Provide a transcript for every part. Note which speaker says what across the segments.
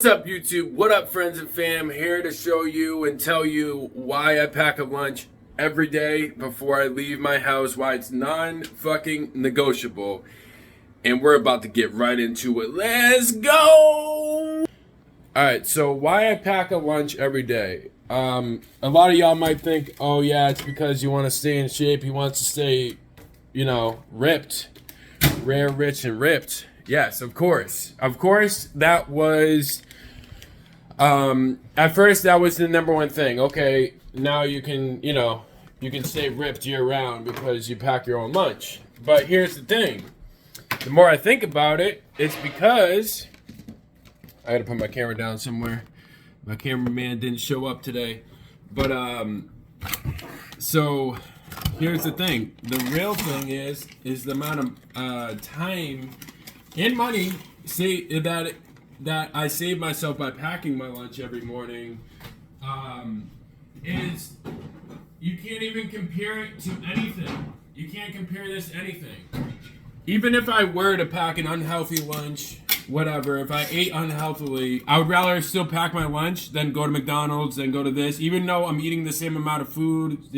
Speaker 1: What's up, YouTube? What up, friends and fam? Here to show you and tell you why I pack a lunch every day before I leave my house, why it's non-fucking negotiable. And we're about to get right into it. Let's go! Alright, so why I pack a lunch every day. A lot of y'all might think, oh yeah, it's because you want to stay in shape. You want to stay, ripped. Rare, rich, and ripped. Yes, of course. Of course, that was... at first, that was the number one thing. Okay, now you can, you can stay ripped year-round because you pack your own lunch. But here's the thing. The more I think about it, it's because... I gotta put my camera down somewhere. My cameraman didn't show up today. But, so... here's the thing. The real thing is the amount of time and money that I save myself by packing my lunch every morning. Is you can't even compare it to anything. You can't compare this to anything. Even if I were to pack an unhealthy lunch, whatever, if I ate unhealthily, I would rather still pack my lunch than go to McDonald's, than go to this. Even though I'm eating the same amount of food,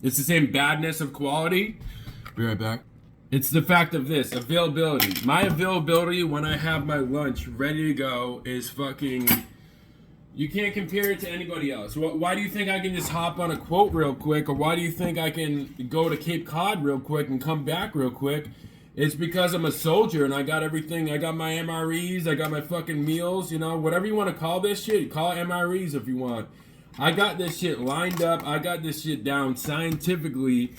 Speaker 1: it's the same badness of quality. Be right back. It's the fact of this, availability. My availability when I have my lunch ready to go is fucking... You can't compare it to anybody else. Why do you think I can just hop on a quote real quick? Or why do you think I can go to Cape Cod real quick and come back real quick? It's because I'm a soldier and I got everything. I got my MREs, I got my fucking meals, whatever you want to call this shit. Call it MREs if you want. I got this shit lined up. I got this shit down scientifically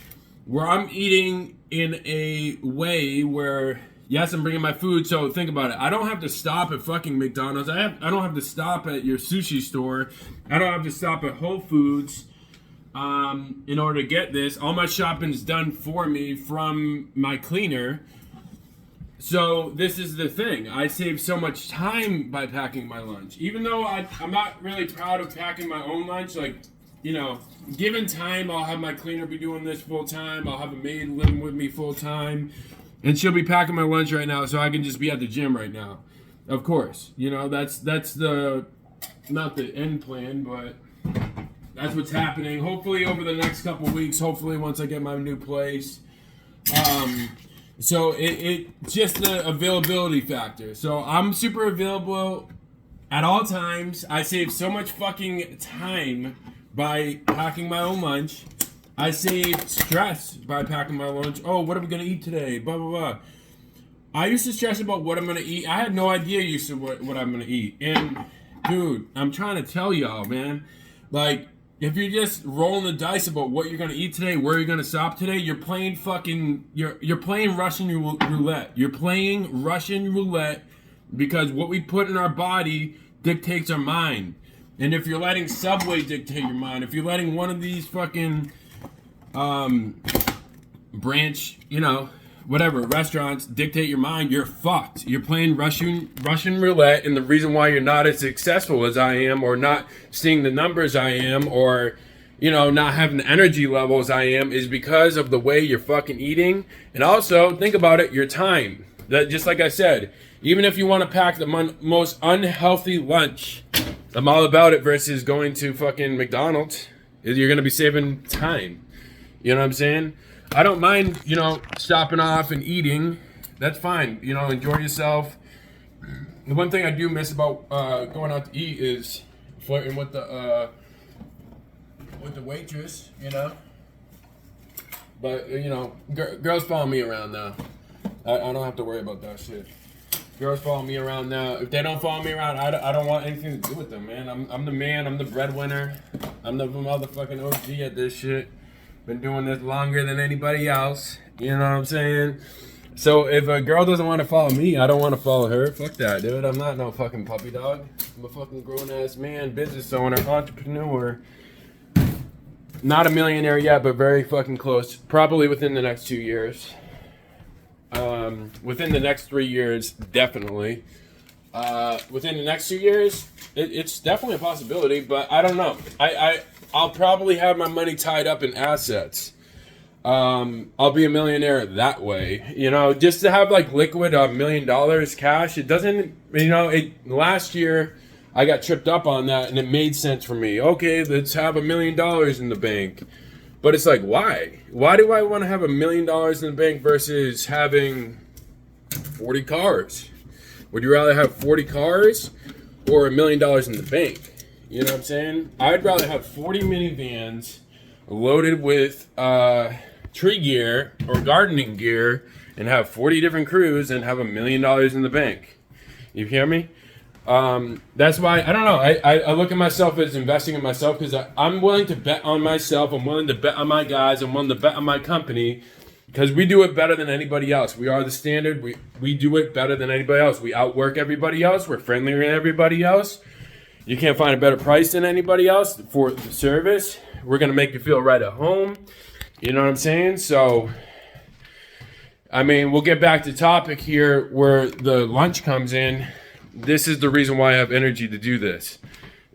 Speaker 1: where I'm eating in a way where, yes, I'm bringing my food. So think about it. I don't have to stop at fucking McDonald's. I don't have to stop at your sushi store. I don't have to stop at Whole Foods in order to get this. All my shopping's done for me from my cleaner. So this is the thing. I save so much time by packing my lunch. Even though I'm not really proud of packing my own lunch. Given time, I'll have my cleaner be doing this full time. I'll have a maid living with me full time. And she'll be packing my lunch right now so I can just be at the gym right now. Of course. That's the... Not the end plan, but... That's what's happening. Hopefully over the next couple weeks. Hopefully once I get my new place. So it just the availability factor. So I'm super available at all times. I save so much fucking time by packing my own lunch. I save stress by packing my lunch. Oh, what are we gonna eat today? Blah blah blah. I used to stress about what I'm gonna eat. I had no idea used to what I'm gonna eat. And dude, I'm trying to tell y'all, man. If you're just rolling the dice about what you're gonna eat today, where you're gonna stop today, you're playing you're playing Russian roulette. You're playing Russian roulette because what we put in our body dictates our mind. And if you're letting Subway dictate your mind, if you're letting one of these fucking branch, whatever, restaurants dictate your mind, you're fucked. You're playing Russian roulette, and the reason why you're not as successful as I am, or not seeing the numbers I am, or, not having the energy levels I am, is because of the way you're fucking eating. And also, think about it, your time. That, just like I said, even if you want to pack the most unhealthy lunch, I'm all about it versus going to fucking McDonald's. You're going to be saving time. You know what I'm saying? I don't mind, stopping off and eating. That's fine. Enjoy yourself. The one thing I do miss about going out to eat is flirting with the waitress, But, girls follow me around now. I don't have to worry about that shit. Girls follow me around now. If they don't follow me around, I don't want anything to do with them, man. I'm the man. I'm the breadwinner. I'm the motherfucking OG at this shit. Been doing this longer than anybody else. You know what I'm saying? So if a girl doesn't want to follow me, I don't want to follow her. Fuck that, dude. I'm not no fucking puppy dog. I'm a fucking grown-ass man, business owner, entrepreneur. Not a millionaire yet, but very fucking close. Probably within the next 2 years. Within the next 3 years, definitely. Within the next 2 years, it's definitely a possibility, but I don't know. I'll probably have my money tied up in assets. I'll be a millionaire that way. Just to have liquid $1 million cash. It doesn't, last year I got tripped up on that, and it made sense for me. Okay, let's have $1 million in the bank. But it's like, why? Why do I want to have $1 million in the bank versus having 40 cars? Would you rather have 40 cars or $1 million in the bank? You know what I'm saying? I'd rather have 40 minivans loaded with tree gear or gardening gear and have 40 different crews and have $1 million in the bank. You hear me? That's why, I don't know, I look at myself as investing in myself because I'm willing to bet on myself. I'm willing to bet on my guys. I'm willing to bet on my company because we do it better than anybody else. We are the standard. We do it better than anybody else. We outwork everybody else. We're friendlier than everybody else. You can't find a better price than anybody else for the service. We're going to make you feel right at home. You know what I'm saying? So, I mean, we'll get back to topic here where the lunch comes in. This is the reason why I have energy to do this.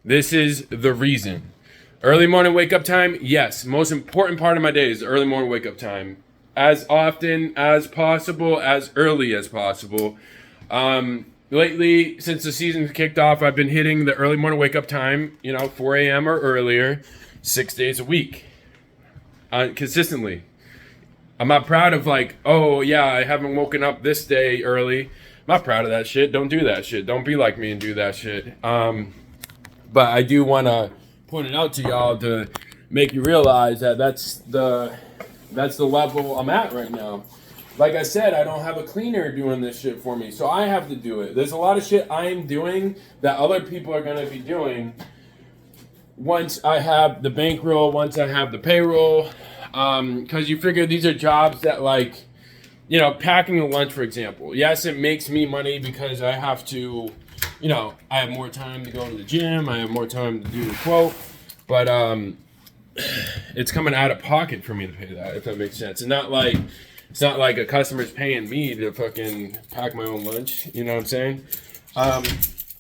Speaker 1: This is the reason. Early morning wake up time, yes. Most important part of my day is early morning wake up time. As often as possible, as early as possible. Lately, since the season kicked off, I've been hitting the early morning wake up time, 4 a.m. or earlier, 6 days a week. Consistently. I'm not proud of oh yeah, I haven't woken up this day early. I'm not proud of that shit. Don't do that shit. Don't be like me and do that shit. But I do want to point it out to y'all to make you realize that that's the level I'm at right now. Like I said, I don't have a cleaner doing this shit for me, so I have to do it. There's a lot of shit I am doing that other people are going to be doing once I have the bankroll, once I have the payroll. Because you figure these are jobs that packing a lunch, for example. Yes, it makes me money because I have to, I have more time to go to the gym. I have more time to do the quote. But it's coming out of pocket for me to pay that, if that makes sense. And it's not like a customer's paying me to fucking pack my own lunch. You know what I'm saying?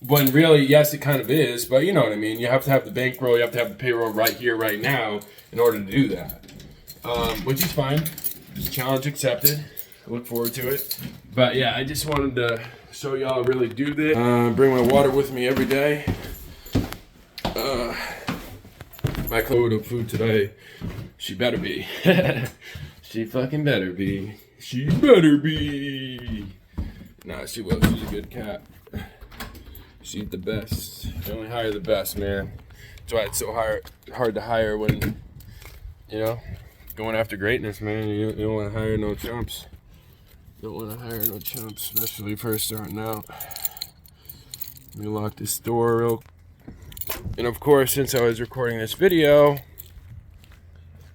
Speaker 1: When really, yes, it kind of is. But you know what I mean. You have to have the bankroll. You have to have the payroll right here, right now in order to do that. Which is fine. Challenge accepted. I look forward to it. But yeah, I just wanted to show y'all I really do this. Bring my water with me every day. My code of food today, she better be. She fucking better be. She better be. Nah, she will. She's a good cat. She's the best. You only hire the best, man. That's why it's so hard to hire when, going after greatness, man. You don't want to hire no chumps. Don't want to hire no chumps, especially first starting out. Let me lock this door real quick. And of course, since I was recording this video,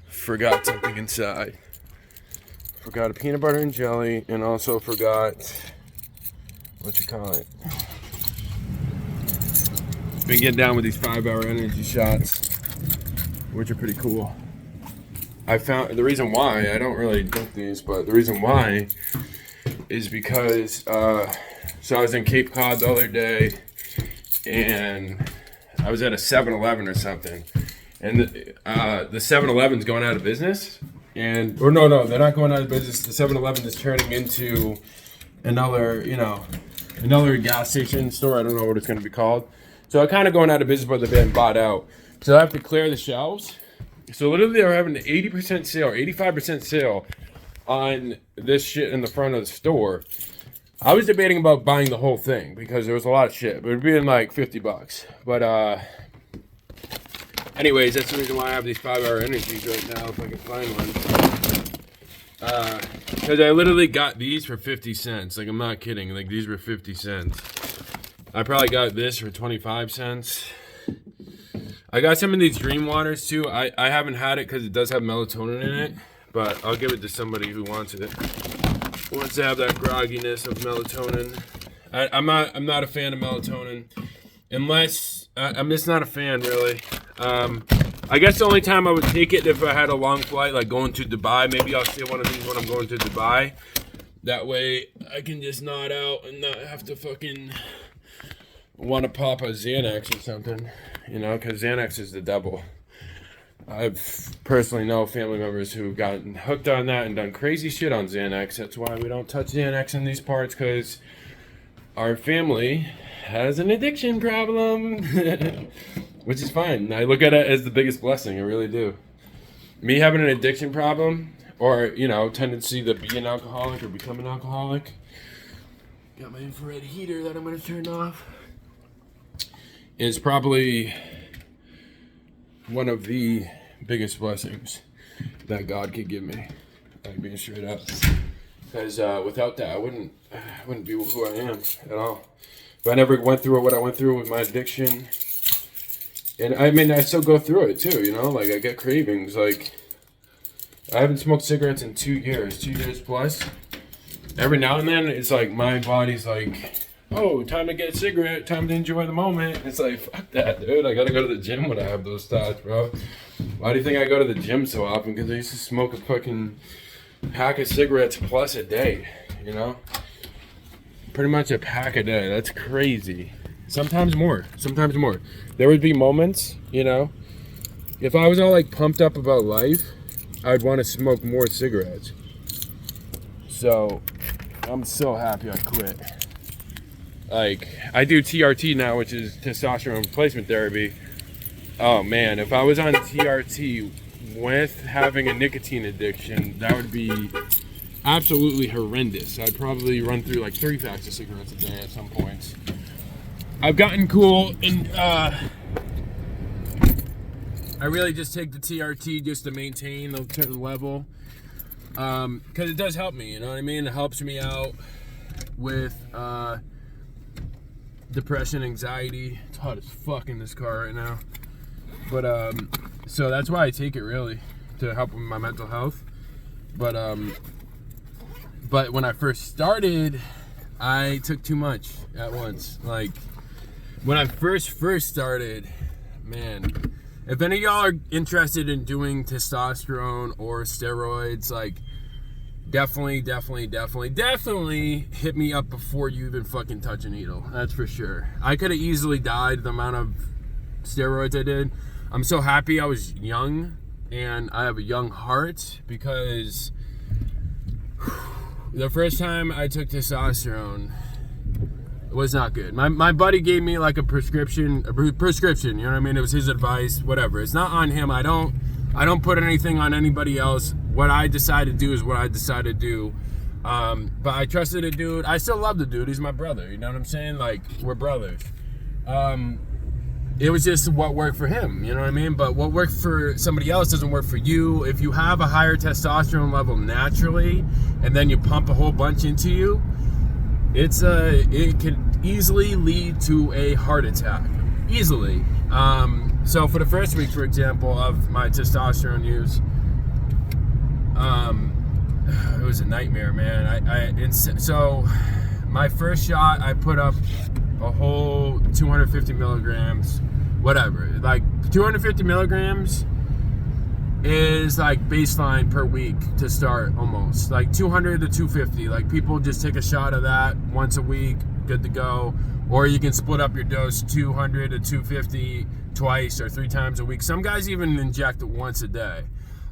Speaker 1: forgot something inside. Forgot a peanut butter and jelly, and also forgot, been getting down with these 5-hour energy shots, which are pretty cool. I found the reason why I don't really drink these, but the reason why is because so I was in Cape Cod the other day, and I was at a 7-Eleven or something, and the 7-Eleven's going out of business, no, they're not going out of business. The 7-Eleven is turning into another gas station store. I don't know what it's going to be called. So they're kind of going out of business, but they're being bought out. So I have to clear the shelves. So literally they're having an 80% sale, 85% sale on this shit in the front of the store. I was debating about buying the whole thing because there was a lot of shit, but it'd be like $50. But anyways, that's the reason why I have these 5-hour energies right now, if I can find one. Because I literally got these for 50 cents. Like, I'm not kidding. Like, these were 50 cents. I probably got this for 25 cents. I got some of these Dream Waters too. I haven't had it because it does have melatonin in it, but I'll give it to somebody who wants it. Wants to have that grogginess of melatonin. I'm not a fan of melatonin, unless I'm just not a fan really. I guess the only time I would take it if I had a long flight, like going to Dubai. Maybe I'll steal one of these when I'm going to Dubai. That way I can just nod out and not have to fucking want to pop a Xanax or something, because Xanax is the devil. I've personally know family members who've gotten hooked on that and done crazy shit on Xanax. That's why we don't touch Xanax in these parts, because our family has an addiction problem, which is fine. I look at it as the biggest blessing. I really do. Me having an addiction problem, or, you know, tendency to be an alcoholic or become an alcoholic. Got my infrared heater that I'm going to turn off. Is probably one of the biggest blessings that God could give me. Like, being straight up. Because without that, I wouldn't be who I am at all. If I never went through what I went through with my addiction. And I mean, I still go through it too, you know? Like, I get cravings. Like, I haven't smoked cigarettes in 2 years. 2 years plus. Every now and then, it's like my body's like, oh, time to get a cigarette. Time to enjoy the moment. It's like, fuck that, dude. I gotta go to the gym when I have those thoughts, bro. Why do you think I go to the gym so often? Because I used to smoke a fucking pack of cigarettes plus a day, you know? Pretty much a pack a day. That's crazy. Sometimes more. There would be moments, you know, if I was all like pumped up about life, I'd want to smoke more cigarettes. So I'm so happy I quit. Like, I do TRT now, which is testosterone replacement therapy. Oh man, if I was on TRT with having a nicotine addiction, that would be absolutely horrendous. I'd probably run through like 30 packs of cigarettes a day at some points. I've gotten cool, and I really just take the TRT just to maintain a certain level, because it does help me, you know what I mean? It helps me out with depression, anxiety. It's hot as fuck in this car right now. But so that's why I take it, really, to help with my mental health. But when I first started, I took too much at once. Like, when I first started, man, if any of y'all are interested in doing testosterone or steroids, like, definitely hit me up before you even fucking touch a needle. That's for sure. I could have easily died the amount of steroids I did. I'm so happy I was young and I have a young heart, because the first time I took testosterone, it was not good. My buddy gave me like a prescription, you know what I mean? It was his advice, whatever. It's not on him. I don't put anything on anybody else. What I decide to do is what I decide to do. But I trusted a dude. I still love the dude. He's my brother. You know what I'm saying? Like, we're brothers. It was just what worked for him. You know what I mean? But what worked for somebody else doesn't work for you. If you have a higher testosterone level naturally, and then you pump a whole bunch into you, it can easily lead to a heart attack. Easily. So for the first week, for example, of my testosterone use, it was a nightmare, man. So my first shot, I put up a whole 250 milligrams, whatever. Like, 250 milligrams is like baseline per week to start, almost. Like 200 to 250. Like, people just take a shot of that once a week, good to go. Or you can split up your dose, 200 to 250 twice or 3 times a week. Some guys even inject it once a day.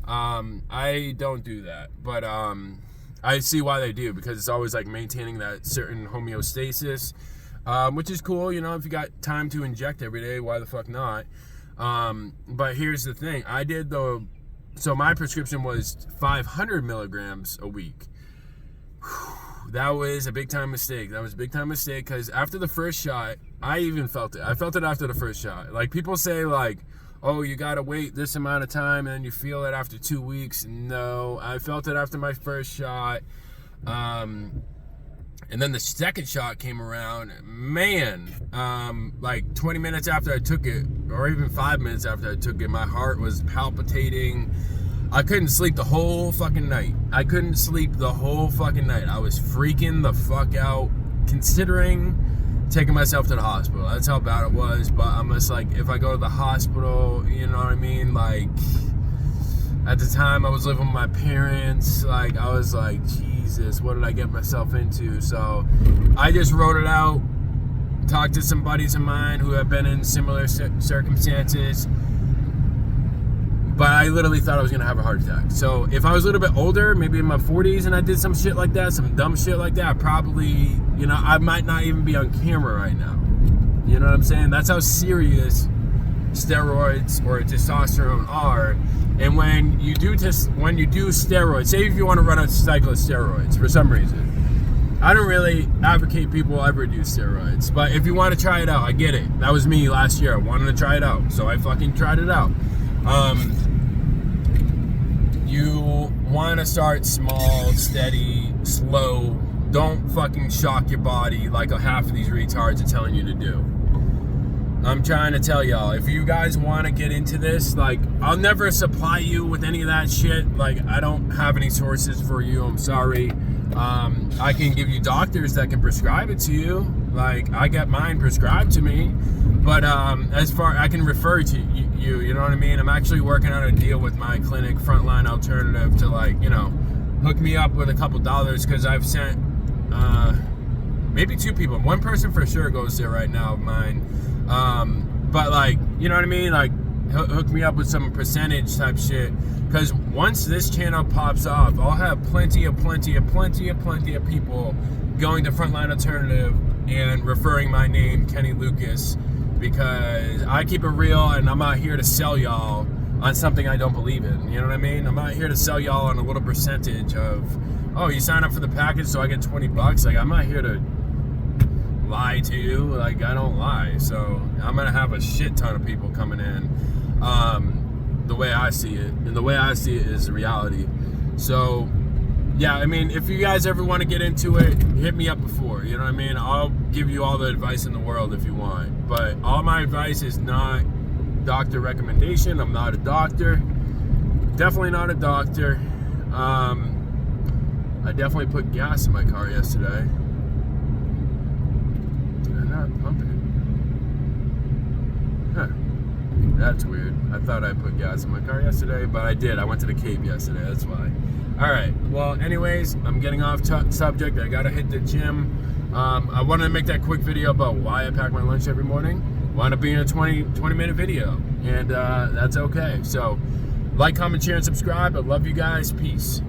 Speaker 1: I don't do that, but I see why they do, because it's always like maintaining that certain homeostasis, which is cool, you know. If you got time to inject every day, why the fuck not? But here's the thing. So my prescription was 500 milligrams a week. That was a big time mistake. Because after the first shot, I even felt it. I felt it after the first shot. Like, people say, like, oh, you gotta wait this amount of time and then you feel it after 2 weeks. No, I felt it after my first shot. And then the second shot came around. Man, like 20 minutes after I took it, or even 5 minutes after I took it, my heart was palpitating. I couldn't sleep the whole fucking night. I was freaking the fuck out, considering taking myself to the hospital. That's how bad it was. But I'm just like, if I go to the hospital, you know what I mean? Like, at the time I was living with my parents. Like, I was like, Jesus, what did I get myself into? So I just wrote it out, talked to some buddies of mine who have been in similar circumstances. But I literally thought I was gonna have a heart attack. So if I was a little bit older, maybe in my 40s, and I did some shit like that, some dumb shit like that, I probably, you know, I might not even be on camera right now. You know what I'm saying? That's how serious steroids or testosterone are. And when you do steroids, say if you want to run a cycle of steroids for some reason, I don't really advocate people ever do steroids, but if you want to try it out, I get it. That was me last year. I wanted to try it out, so I fucking tried it out. You want to start small, steady, slow. Don't fucking shock your body like a half of these retards are telling you to do. I'm trying to tell y'all, if you guys want to get into this, like, I'll never supply you with any of that shit. Like, I don't have any sources for you. I'm sorry. I can give you doctors that can prescribe it to you. Like, I get mine prescribed to me. But as far, I can refer to you know what I mean? I'm actually working on a deal with my clinic, Frontline Alternative, to, like, you know, hook me up with a couple dollars, because I've sent maybe 2 people. 1 person for sure goes there right now of mine. But, like, you know what I mean? Like, hook me up with some percentage type shit. Because once this channel pops off, I'll have plenty of people going to Frontline Alternative and referring my name, Kenny Lucas, because I keep it real, and I'm not here to sell y'all on something I don't believe in. You know what I mean? I'm not here to sell y'all on a little percentage of, oh, you sign up for the package so I get $20. Like, I'm not here to lie to you. Like, I don't lie. So I'm gonna have a shit ton of people coming in, the way I see it, and the way I see it is reality. So yeah, I mean, if you guys ever want to get into it, hit me up before, you know what I mean? I'll give you all the advice in the world if you want, but all my advice is not doctor recommendation. I'm not a doctor, definitely not a doctor. I definitely put gas in my car yesterday. Pumping. Huh. That's weird. I thought I put gas in my car yesterday, but I did. I went to the Cape yesterday, that's why. Alright, well, anyways, I'm getting off subject. I gotta hit the gym. I wanted to make that quick video about why I pack my lunch every morning. Wound up being a 20-minute video, and that's okay. So, like, comment, share, and subscribe. I love you guys. Peace.